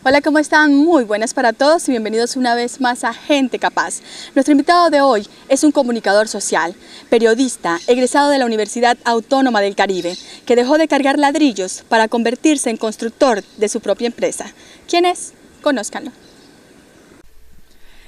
Hola, ¿cómo están? Muy buenas para todos y bienvenidos una vez más a Gente Capaz. Nuestro invitado de hoy es un comunicador social, periodista, egresado de la Universidad Autónoma del Caribe, que dejó de cargar ladrillos para convertirse en constructor de su propia empresa. ¿Quién es? Conózcanlo.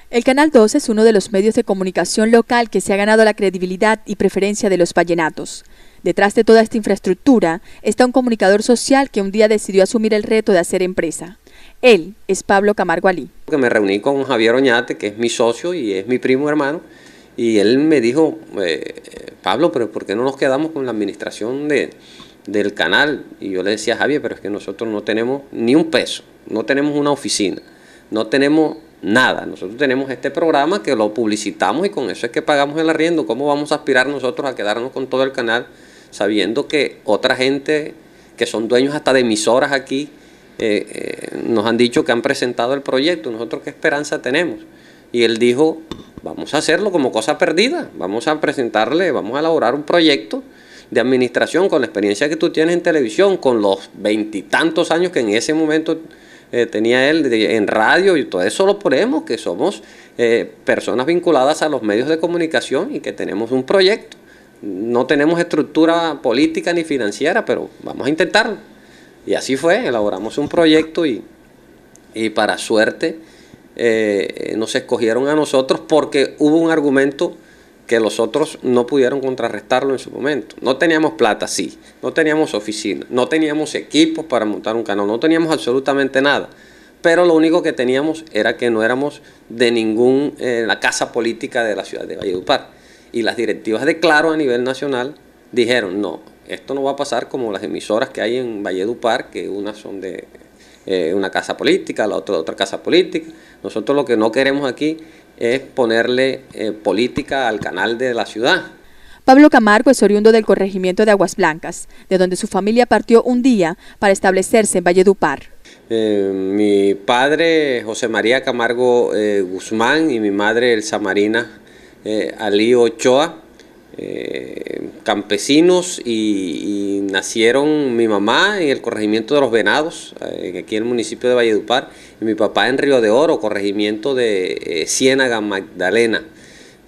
El Canal 2 es uno de los medios de comunicación local que se ha ganado la credibilidad y preferencia de los vallenatos. Detrás de toda esta infraestructura está un comunicador social que un día decidió asumir el reto de hacer empresa. Él es Pablo Camargo Alí. Me reuní con Javier Oñate, que es mi socio y es mi primo hermano, y él me dijo, Pablo, pero ¿por qué no nos quedamos con la administración del canal? Y yo le decía, Javier, pero es que nosotros no tenemos ni un peso, no tenemos una oficina, no tenemos nada. Nosotros tenemos este programa que lo publicitamos y con eso es que pagamos el arriendo. ¿Cómo vamos a aspirar nosotros a quedarnos con todo el canal sabiendo que otra gente que son dueños hasta de emisoras aquí nos han dicho que han presentado el proyecto? ¿Nosotros qué esperanza tenemos? Y él dijo, vamos a hacerlo como cosa perdida, vamos a presentarle, vamos a elaborar un proyecto de administración con la experiencia que tú tienes en televisión, con los 20 y tantos años que en ese momento tenía él en radio, y todo eso lo ponemos, que somos personas vinculadas a los medios de comunicación y que tenemos un proyecto. No tenemos estructura política ni financiera, pero vamos a intentarlo. Y así fue, elaboramos un proyecto y para suerte nos escogieron a nosotros porque hubo un argumento que los otros no pudieron contrarrestarlo en su momento. No teníamos plata, sí, no teníamos oficina, no teníamos equipos para montar un canal, no teníamos absolutamente nada. Pero lo único que teníamos era que no éramos de la casa política de la ciudad de Valledupar. Y las directivas de Claro a nivel nacional dijeron, no, esto no va a pasar como las emisoras que hay en Valledupar, que unas son de una casa política, la otra de otra casa política. Nosotros lo que no queremos aquí es ponerle política al canal de la ciudad. Pablo Camargo es oriundo del corregimiento de Aguas Blancas, de donde su familia partió un día para establecerse en Valledupar. Mi padre, José María Camargo Guzmán, y mi madre, Elsa Marina Alí Ochoa, campesinos, y nacieron mi mamá en el corregimiento de Los Venados, aquí en el municipio de Valledupar, y mi papá en Río de Oro, corregimiento de Ciénaga Magdalena.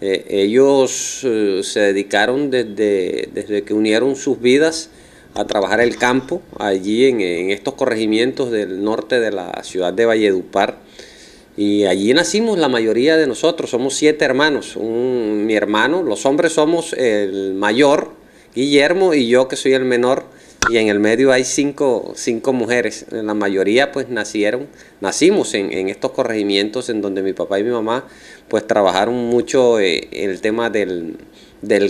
Ellos se dedicaron desde que unieron sus vidas a trabajar el campo allí en estos corregimientos del norte de la ciudad de Valledupar. Y allí nacimos la mayoría de nosotros, somos 7 hermanos. Mi hermano, los hombres somos el mayor, Guillermo, y yo que soy el menor, y en el medio hay 5 mujeres. La mayoría pues nacimos en estos corregimientos en donde mi papá y mi mamá pues trabajaron mucho el tema del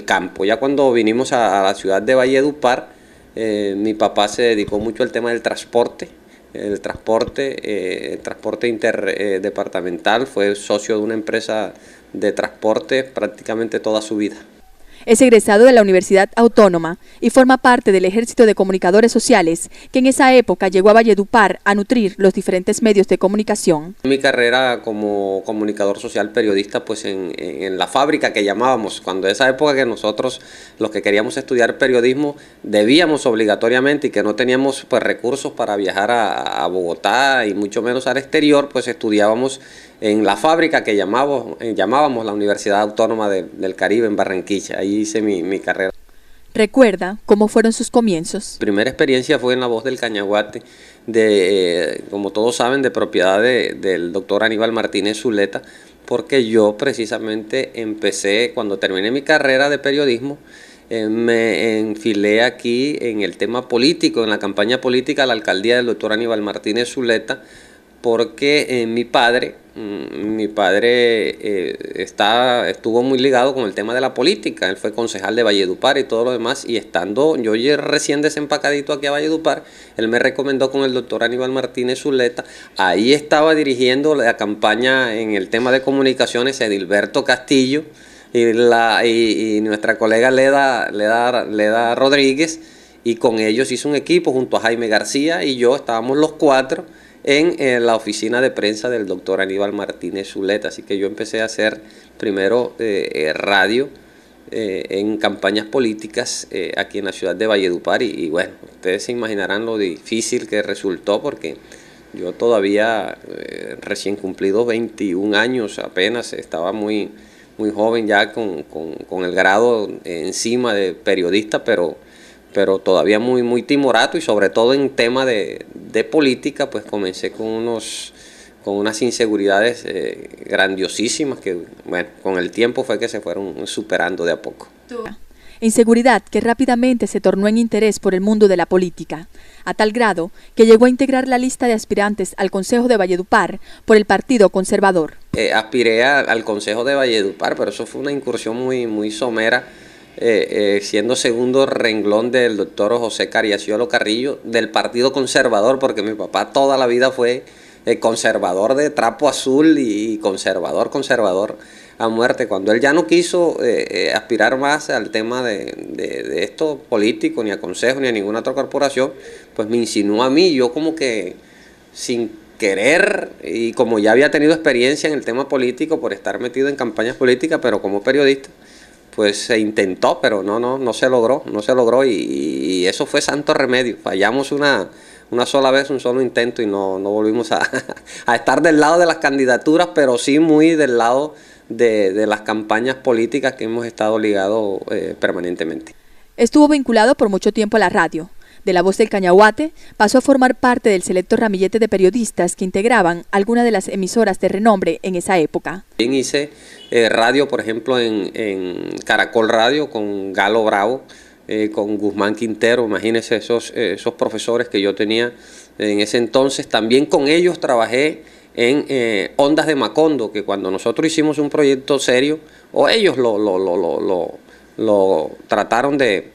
campo. Ya cuando vinimos a la ciudad de Valledupar, mi papá se dedicó mucho al tema del transporte. El transporte interdepartamental, fue socio de una empresa de transporte prácticamente toda su vida. Es egresado de la Universidad Autónoma y forma parte del Ejército de Comunicadores Sociales, que en esa época llegó a Valledupar a nutrir los diferentes medios de comunicación. Mi carrera como comunicador social periodista, pues en la fábrica que llamábamos, cuando esa época que nosotros, los que queríamos estudiar periodismo, debíamos obligatoriamente y que no teníamos pues recursos para viajar a Bogotá y mucho menos al exterior, pues estudiábamos en la fábrica que llamábamos la Universidad Autónoma del Caribe en Barranquilla. Ahí hice mi carrera. ¿Recuerda cómo fueron sus comienzos? Mi primera experiencia fue en La Voz del Cañaguate, como todos saben, de propiedad del doctor Aníbal Martínez Zuleta, porque yo precisamente empecé, cuando terminé mi carrera de periodismo, me enfilé aquí en el tema político, en la campaña política a la alcaldía del doctor Aníbal Martínez Zuleta, porque mi padre estuvo muy ligado con el tema de la política. Él fue concejal de Valledupar y todo lo demás, y estando yo recién desempacadito aquí a Valledupar, él me recomendó con el doctor Aníbal Martínez Zuleta. Ahí estaba dirigiendo la campaña en el tema de comunicaciones Edilberto Castillo y nuestra colega Leda Rodríguez, y con ellos hizo un equipo junto a Jaime García y yo, estábamos los 4 en la oficina de prensa del doctor Aníbal Martínez Zuleta. Así que yo empecé a hacer primero radio en campañas políticas aquí en la ciudad de Valledupar, y bueno, ustedes se imaginarán lo difícil que resultó, porque Yo todavía, recién cumplido 21 años apenas, estaba muy joven ya con el grado encima de periodista, pero todavía muy timorato, y sobre todo en tema de política, pues comencé con unas inseguridades grandiosísimas que, bueno, con el tiempo fue que se fueron superando de a poco. Inseguridad que rápidamente se tornó en interés por el mundo de la política, a tal grado que llegó a integrar la lista de aspirantes al Consejo de Valledupar por el Partido Conservador. Aspiré al Consejo de Valledupar, pero eso fue una incursión muy somera, siendo segundo renglón del doctor José Cariaciolo Carrillo, del Partido Conservador, porque mi papá toda la vida fue conservador de trapo azul y conservador a muerte. Cuando él ya no quiso aspirar más al tema de esto político, ni a consejo, ni a ninguna otra corporación, pues me insinuó a mí. Yo como que sin querer, y como ya había tenido experiencia en el tema político por estar metido en campañas políticas, pero como periodista, pues se intentó, pero no se logró, y eso fue santo remedio. Fallamos una sola vez, un solo intento, y no volvimos a estar del lado de las candidaturas, pero sí muy del lado de las campañas políticas que hemos estado ligados permanentemente. Estuvo vinculado por mucho tiempo a la radio. De La Voz del Cañahuate pasó a formar parte del selecto ramillete de periodistas que integraban algunas de las emisoras de renombre en esa época. También hice radio, por ejemplo, en Caracol Radio con Galo Bravo, con Guzmán Quintero. Imagínense esos profesores que yo tenía en ese entonces. También con ellos trabajé en Ondas de Macondo, que cuando nosotros hicimos un proyecto serio, o ellos lo trataron de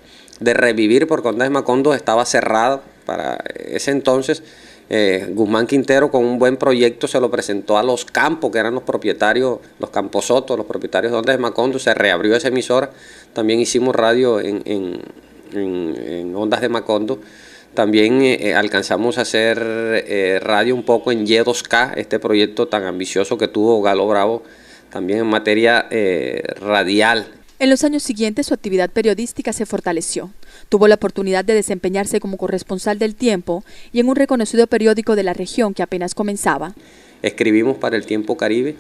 revivir, porque Ondas de Macondo estaba cerrada para ese entonces. Guzmán Quintero, con un buen proyecto, se lo presentó a Los Campos, que eran los propietarios, los Camposotos, los propietarios de Ondas de Macondo. Se reabrió esa emisora. También hicimos radio en Ondas de Macondo. También alcanzamos a hacer radio un poco en Y2K, este proyecto tan ambicioso que tuvo Galo Bravo, también en materia radial. En los años siguientes su actividad periodística se fortaleció. Tuvo la oportunidad de desempeñarse como corresponsal del Tiempo y en un reconocido periódico de la región que apenas comenzaba. Escribimos para el Tiempo Caribe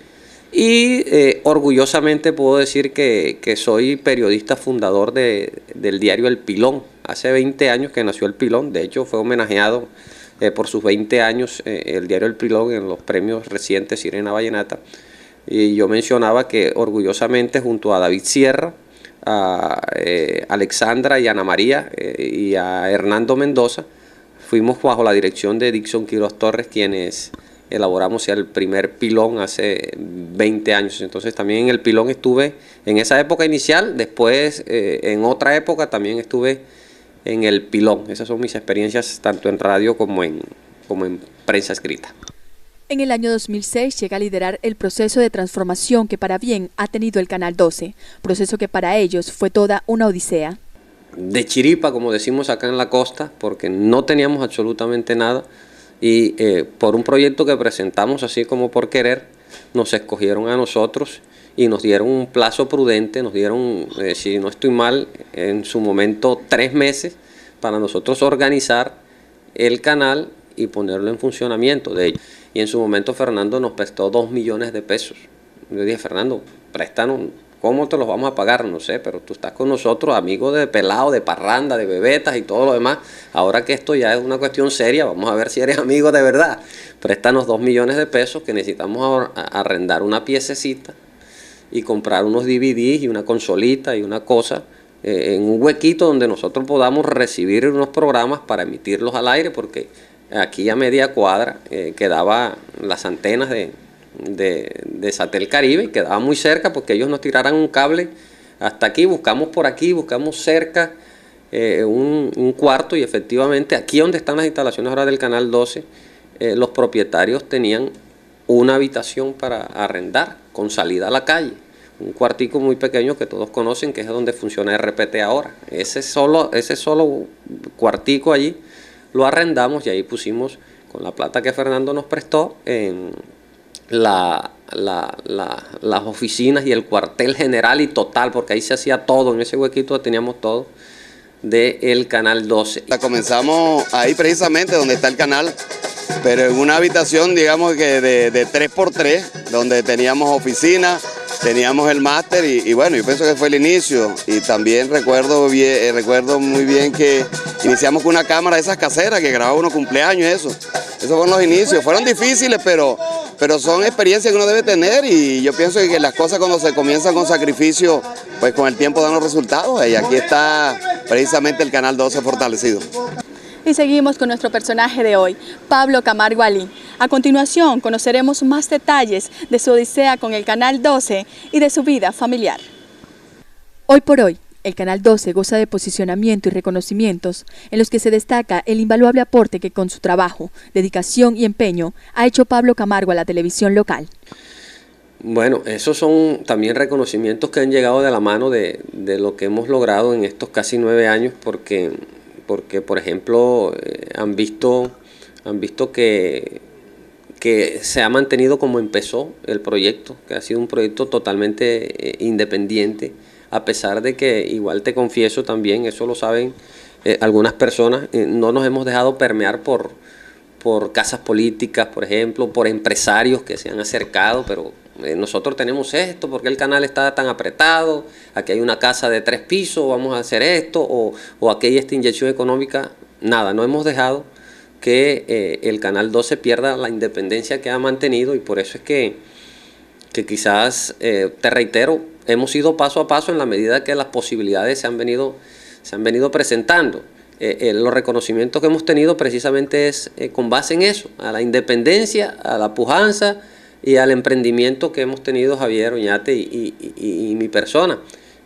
y orgullosamente puedo decir que soy periodista fundador del diario El Pilón. Hace 20 años que nació El Pilón. De hecho fue homenajeado por sus 20 años el diario El Pilón en los premios recientes Sirena Vallenata. Y yo mencionaba que orgullosamente, junto a David Sierra, a Alexandra y Ana María y a Hernando Mendoza, fuimos bajo la dirección de Dixon Quiroz Torres quienes elaboramos el primer Pilón hace 20 años. Entonces también en el Pilón estuve en esa época inicial. Después en otra época también estuve en el Pilón. Esas son mis experiencias tanto en radio como en prensa escrita. En el año 2006 llega a liderar el proceso de transformación que para bien ha tenido el Canal 12, proceso que para ellos fue toda una odisea. De chiripa, como decimos acá en la costa, porque no teníamos absolutamente nada, y por un proyecto que presentamos así como por querer, nos escogieron a nosotros y nos dieron un plazo prudente, nos dieron, si no estoy mal, en su momento 3 meses para nosotros organizar el canal y ponerlo en funcionamiento de ellos. Y en su momento Fernando nos prestó 2 millones de pesos. Yo dije, Fernando, préstanos, ¿cómo te los vamos a pagar? No sé, pero tú estás con nosotros, amigo de pelado, de parranda, de bebetas y todo lo demás. Ahora que esto ya es una cuestión seria, vamos a ver si eres amigo de verdad. Préstanos 2 millones de pesos que necesitamos arrendar una piececita y comprar unos DVDs y una consolita y una cosa en un huequito donde nosotros podamos recibir unos programas para emitirlos al aire, porque aquí a media cuadra quedaba las antenas de Satel Caribe, y quedaba muy cerca porque ellos nos tiraran un cable hasta aquí. Buscamos por aquí, buscamos cerca un cuarto, y efectivamente aquí donde están las instalaciones ahora del Canal 12, los propietarios tenían una habitación para arrendar con salida a la calle. Un cuartico muy pequeño que todos conocen, que es donde funciona RPT ahora. Ese solo cuartico allí lo arrendamos, y ahí pusimos, con la plata que Fernando nos prestó, en las oficinas y el cuartel general y total, porque ahí se hacía todo, en ese huequito teníamos todo. del Canal 12. Comenzamos ahí precisamente donde está el canal, pero en una habitación, digamos que de 3x3, donde teníamos oficina, teníamos el máster y bueno, yo pienso que fue el inicio. Y también recuerdo muy bien que iniciamos con una cámara de esas caseras que grababa unos cumpleaños, eso. Esos fueron los inicios. Fueron difíciles, pero son experiencias que uno debe tener y yo pienso que las cosas cuando se comienzan con sacrificio, pues con el tiempo dan los resultados y aquí está precisamente el Canal 12 fortalecido. Y seguimos con nuestro personaje de hoy, Pablo Camargo Ali. A continuación conoceremos más detalles de su odisea con el Canal 12 y de su vida familiar. Hoy por hoy, el Canal 12 goza de posicionamiento y reconocimientos en los que se destaca el invaluable aporte que con su trabajo, dedicación y empeño ha hecho Pablo Camargo a la televisión local. Bueno, esos son también reconocimientos que han llegado de la mano de lo que hemos logrado en estos casi 9 años, porque por ejemplo, han visto que se ha mantenido como empezó el proyecto, que ha sido un proyecto totalmente independiente, a pesar de que, igual te confieso también, eso lo saben algunas personas, no nos hemos dejado permear por casas políticas, por ejemplo, por empresarios que se han acercado, pero nosotros tenemos esto, porque el canal está tan apretado, aquí hay una casa de 3 pisos, vamos a hacer esto, o aquí hay esta inyección económica. Nada, no hemos dejado que el Canal 12 pierda la independencia que ha mantenido y por eso es que quizás, te reitero, hemos ido paso a paso en la medida que las posibilidades se han venido presentando. Los reconocimientos que hemos tenido precisamente es con base en eso, a la independencia, a la pujanza y al emprendimiento que hemos tenido Javier Oñate y mi persona.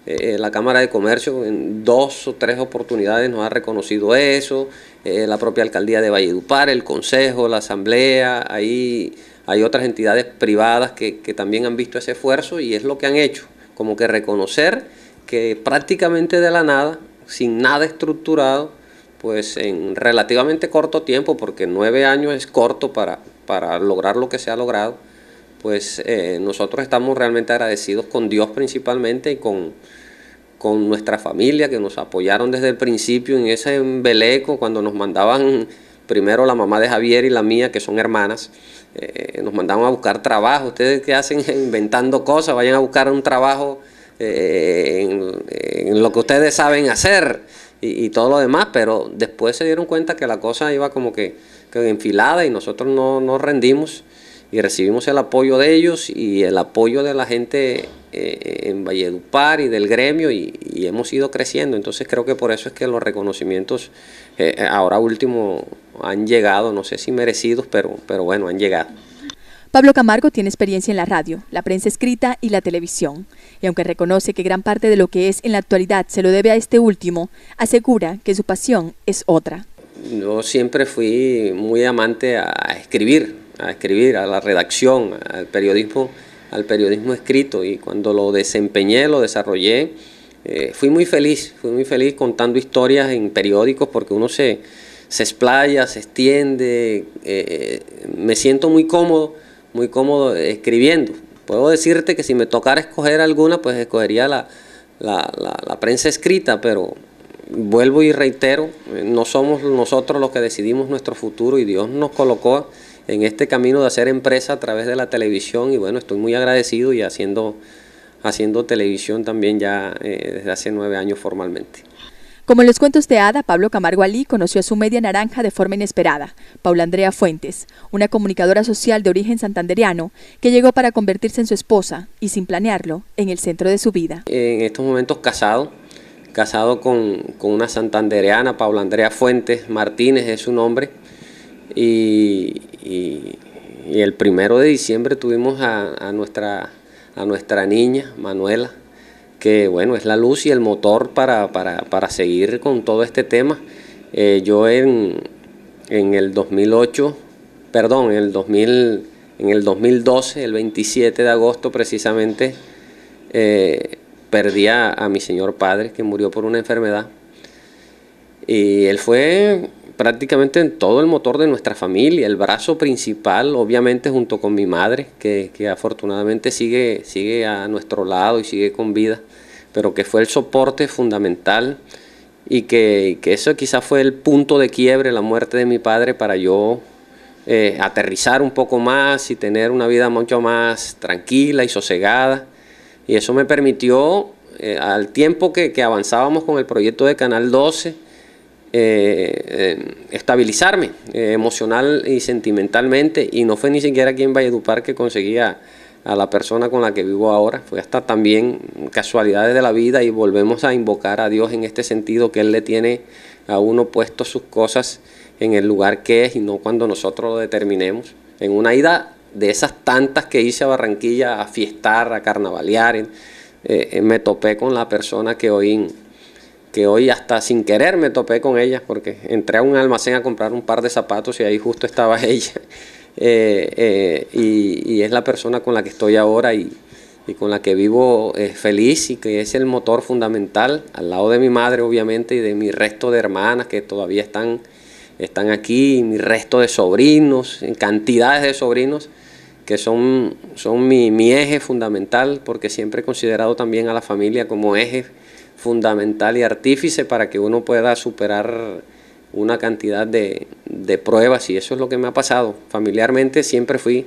La Cámara de Comercio en 2 o 3 oportunidades nos ha reconocido eso, la propia Alcaldía de Valledupar, el Consejo, la Asamblea, ahí hay otras entidades privadas que también han visto ese esfuerzo y es lo que han hecho, como que reconocer que prácticamente de la nada, sin nada estructurado, pues en relativamente corto tiempo, porque 9 años es corto para lograr lo que se ha logrado, pues nosotros estamos realmente agradecidos con Dios principalmente y con nuestra familia que nos apoyaron desde el principio en ese embeleco cuando nos mandaban, primero la mamá de Javier y la mía, que son hermanas, nos mandaban a buscar trabajo. Ustedes que hacen inventando cosas, vayan a buscar un trabajo en lo que ustedes saben hacer y todo lo demás, pero después se dieron cuenta que la cosa iba como que enfilada y nosotros no nos rendimos y recibimos el apoyo de ellos y el apoyo de la gente en Valledupar y del gremio y hemos ido creciendo. Entonces creo que por eso es que los reconocimientos ahora último han llegado, no sé si merecidos, pero bueno, han llegado. Pablo Camargo tiene experiencia en la radio, la prensa escrita y la televisión, y aunque reconoce que gran parte de lo que es en la actualidad se lo debe a este último, asegura que su pasión es otra. Yo siempre fui muy amante a escribir, a la redacción, al periodismo escrito, y cuando lo desempeñé, lo desarrollé, fui muy feliz contando historias en periódicos porque uno se explaya, se extiende, me siento muy cómodo escribiendo. Puedo decirte que si me tocara escoger alguna, pues escogería la prensa escrita, pero vuelvo y reitero, no somos nosotros los que decidimos nuestro futuro y Dios nos colocó en este camino de hacer empresa a través de la televisión y bueno, estoy muy agradecido y haciendo televisión también ya desde hace 9 años formalmente. Como en los cuentos de hada, Pablo Camargo Ali conoció a su media naranja de forma inesperada, Paula Andrea Fuentes, una comunicadora social de origen santandereano que llegó para convertirse en su esposa y sin planearlo, en el centro de su vida. En estos momentos casado con una santandereana, Paula Andrea Fuentes Martínez es su nombre, y el 1 de diciembre tuvimos a nuestra niña, Manuela, que bueno, es la luz y el motor para seguir con todo este tema. Yo en el 2012, el 27 de agosto precisamente, perdí a mi señor padre, que murió por una enfermedad. Y él fue prácticamente todo el motor de nuestra familia, el brazo principal, obviamente junto con mi madre, que afortunadamente sigue a nuestro lado y sigue con vida, pero que fue el soporte fundamental que eso quizás fue el punto de quiebre, la muerte de mi padre, para yo aterrizar un poco más y tener una vida mucho más tranquila y sosegada. Y eso me permitió, al tiempo que avanzábamos con el proyecto de Canal 12, estabilizarme emocional y sentimentalmente, y no fue ni siquiera aquí en Valledupar que conseguí a la persona con la que vivo ahora, fue hasta también casualidades de la vida, y volvemos a invocar a Dios en este sentido, que Él le tiene a uno puesto sus cosas en el lugar que es y no cuando nosotros lo determinemos. En una ida de esas tantas que hice a Barranquilla a fiestar, a carnavalear, me topé con la persona que hoy hasta sin querer me topé con ella, porque entré a un almacén a comprar un par de zapatos y ahí justo estaba ella. Y es la persona con la que estoy ahora y con la que vivo feliz, y que es el motor fundamental, al lado de mi madre obviamente y de mi resto de hermanas que todavía están aquí, y mi resto de sobrinos, en cantidades de sobrinos que son mi eje fundamental, porque siempre he considerado también a la familia como eje fundamental y artífice para que uno pueda superar una cantidad de pruebas, y eso es lo que me ha pasado. Familiarmente siempre fui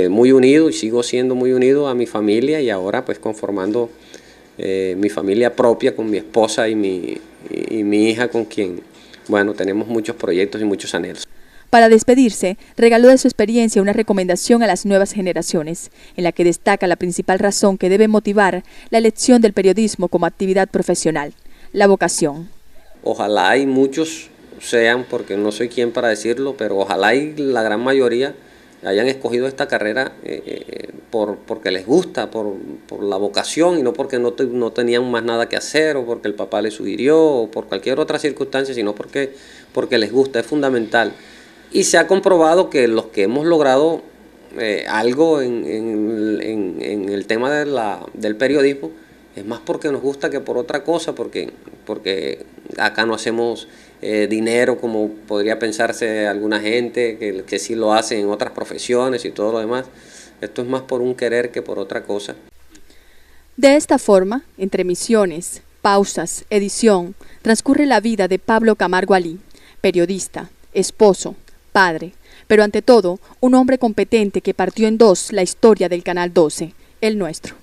muy unido y sigo siendo muy unido a mi familia, y ahora pues conformando mi familia propia con mi esposa y mi hija, con quien, bueno, tenemos muchos proyectos y muchos anhelos. Para despedirse, regaló de su experiencia una recomendación a las nuevas generaciones, en la que destaca la principal razón que debe motivar la elección del periodismo como actividad profesional: la vocación. Ojalá y muchos sean, porque no soy quien para decirlo, pero ojalá y la gran mayoría hayan escogido esta carrera porque les gusta, por la vocación, y no porque no tenían más nada que hacer, o porque el papá les sugirió, o por cualquier otra circunstancia, sino porque les gusta. Es fundamental. Y se ha comprobado que los que hemos logrado algo en el tema del periodismo es más porque nos gusta que por otra cosa, porque acá no hacemos dinero como podría pensarse alguna gente que sí lo hace en otras profesiones y todo lo demás. Esto es más por un querer que por otra cosa. De esta forma, entre emisiones, pausas, edición, transcurre la vida de Pablo Camargo Alí, periodista, esposo, padre, pero ante todo, un hombre competente que partió en dos la historia del Canal 12, el nuestro.